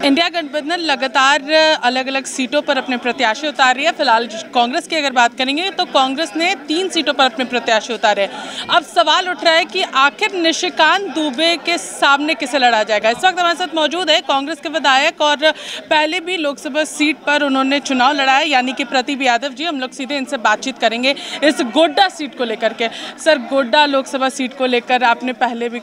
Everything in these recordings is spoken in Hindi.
इंडिया गठबंधन लगातार अलग अलग सीटों पर अपने प्रत्याशी उतार रही है। फिलहाल कांग्रेस की अगर बात करेंगे तो कांग्रेस ने 3 सीटों पर अपने प्रत्याशी उतारे। अब सवाल उठ रहा है कि आखिर निशिकांत दुबे के सामने किसे लड़ा जाएगा। इस वक्त हमारे साथ मौजूद है कांग्रेस के विधायक और पहले भी लोकसभा सीट पर उन्होंने चुनाव लड़ा है, यानी कि प्रदीप यादव जी। हम लोग सीधे इनसे बातचीत करेंगे इस गोड्डा सीट को लेकर के। सर, गोड्डा लोकसभा सीट को लेकर आपने पहले भी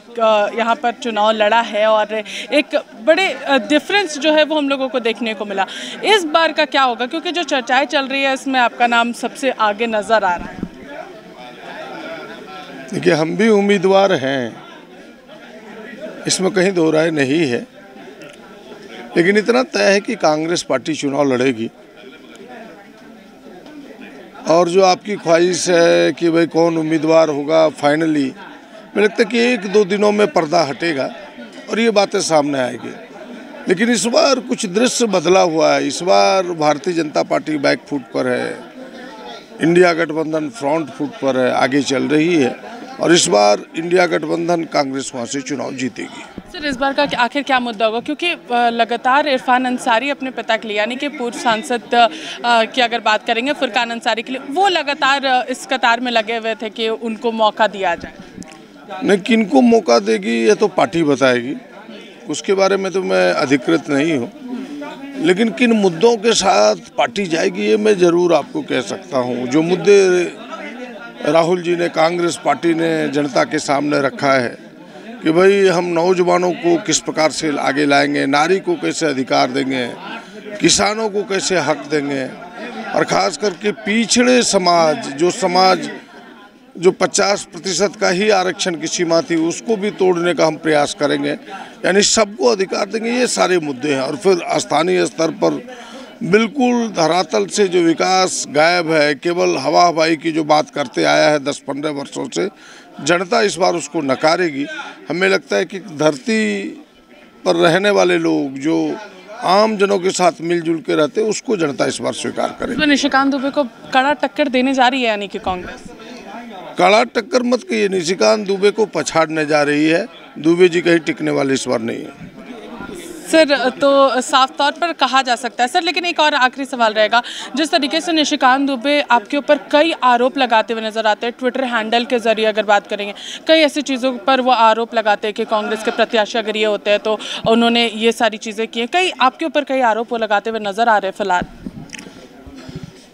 यहाँ पर चुनाव लड़ा है और एक बड़े डिफरेंस जो है वो हम लोगों को देखने को मिला। इस बार का क्या होगा, क्योंकि जो चर्चाएं चल रही है इसमें आपका नाम सबसे आगे नजर आ रहा है। देखिए, हम भी उम्मीदवार हैं, इसमें कहीं दो राय नहीं है, लेकिन इतना तय है कि कांग्रेस पार्टी चुनाव लड़ेगी। और जो आपकी ख्वाहिश है कि भाई कौन उम्मीदवार होगा, फाइनली मुझे लगता है कि 1-2 दिनों में पर्दा हटेगा और ये बातें सामने आएगी। लेकिन इस बार कुछ दृश्य बदला हुआ है। इस बार Bharatiya Janata party back foot पर है, इंडिया गठबंधन फ्रंट फुट पर है, आगे चल रही है और इस बार इंडिया गठबंधन कांग्रेस वहाँ से चुनाव जीतेगी। सर, इस बार का आखिर क्या मुद्दा होगा, क्योंकि लगातार इरफान अंसारी अपने पिता के लिए, यानी कि पूर्व सांसद की अगर बात करेंगे फुरकान अंसारी के लिए, वो लगातार इस कतार में लगे हुए थे कि उनको मौका दिया जाए। नहीं, किनको मौका देगी ये तो पार्टी बताएगी, उसके बारे में तो मैं अधिकृत नहीं हूँ। लेकिन किन मुद्दों के साथ पार्टी जाएगी ये मैं ज़रूर आपको कह सकता हूँ। जो मुद्दे राहुल जी ने, कांग्रेस पार्टी ने जनता के सामने रखा है कि भाई हम नौजवानों को किस प्रकार से आगे लाएंगे, नारी को कैसे अधिकार देंगे, किसानों को कैसे हक देंगे, और ख़ास करके पिछड़े समाज, जो 50% का ही आरक्षण की सीमा थी, उसको भी तोड़ने का हम प्रयास करेंगे, यानी सबको अधिकार देंगे। ये सारे मुद्दे हैं। और फिर स्थानीय स्तर पर बिल्कुल धरातल से जो विकास गायब है, केवल हवा हवाई की जो बात करते आया है 10-15 वर्षों से, जनता इस बार उसको नकारेगी। हमें लगता है कि धरती पर रहने वाले लोग जो आम जनों के साथ मिलजुल के रहते हैं, उसको जनता इस बार स्वीकार करेगी। तो निशिकांत दुबे को कड़ा टक्कर देने जा रही है, यानी कि कांग्रेस कड़ा टक्कर मत कहिए, निशिकांत दुबे को पछाड़ने जा रही है। दुबे जी कहीं टिकने वाले इस बार नहीं है। सर, तो साफ तौर पर कहा जा सकता है सर, लेकिन एक और आखिरी सवाल रहेगा। जिस तरीके से निशिकांत दुबे आपके ऊपर कई आरोप लगाते हुए नजर आते हैं, ट्विटर हैंडल के जरिए अगर बात करेंगे, कई ऐसी चीज़ों पर वो आरोप लगाते हैं कि कांग्रेस के प्रत्याशी अगर ये होते हैं तो उन्होंने ये सारी चीज़ें की हैं। कई आपके ऊपर कई आरोप वो लगाते हुए नजर आ रहे हैं फिलहाल।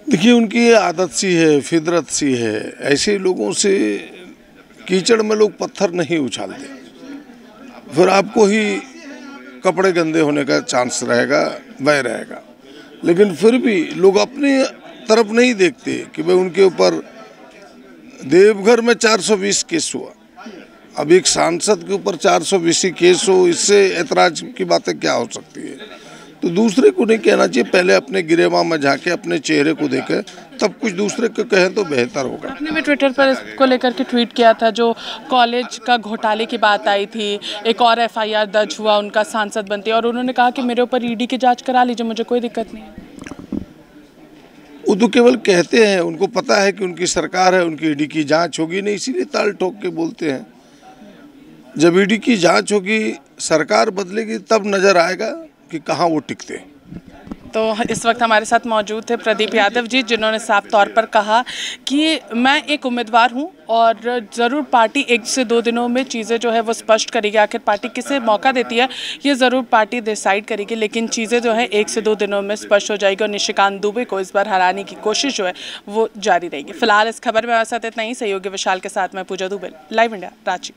देखिए, उनकी आदत सी है, फितरत सी है। ऐसे लोगों से कीचड़ में लोग पत्थर नहीं उछालते, फिर आपको ही कपड़े गंदे होने का चांस रहेगा, वह रहेगा। लेकिन फिर भी लोग अपनी तरफ नहीं देखते कि भाई उनके ऊपर देवघर में 420 केस हुआ, अब एक सांसद के ऊपर 420 केस हो, इससे ऐतराज की बातें क्या हो सकती है। तो दूसरे को नहीं कहना चाहिए, पहले अपने गिरेबान में झाके अपने चेहरे को देखे, तब कुछ दूसरे को कहें तो बेहतर होगा। आपने भी ट्विटर पर इसको लेकर के ट्वीट किया था, जो कॉलेज का घोटाले की बात आई थी, एक और FIR दर्ज हुआ उनका सांसद बनते, और उन्होंने कहा कि मेरे ऊपर ED की जांच करा लीजिए, मुझे कोई दिक्कत नहीं है। वो तो केवल कहते हैं, उनको पता है कि उनकी सरकार है, उनकी ED की जाँच होगी नहीं, इसीलिए ताल ठोक के बोलते हैं। जब ED की जाँच होगी, सरकार बदलेगी, तब नजर आएगा कि कहाँ वो टिकते हैं। तो इस वक्त हमारे साथ मौजूद थे प्रदीप यादव जी, जिन्होंने साफ तौर पर कहा कि मैं एक उम्मीदवार हूं और ज़रूर पार्टी 1 से 2 दिनों में चीज़ें जो है वो स्पष्ट करेगी। आखिर पार्टी किसे मौका देती है ये ज़रूर पार्टी डिसाइड करेगी, लेकिन चीज़ें जो है 1 से 2 दिनों में स्पष्ट हो जाएगी और निशिकांत दुबे को इस बार हराने की कोशिश जो है वो जारी रहेगी। फिलहाल इस खबर में हमारे साथ इतना ही। सहयोगी विशाल के साथ मैं पूजा दुबे, लाइव इंडिया, रांची।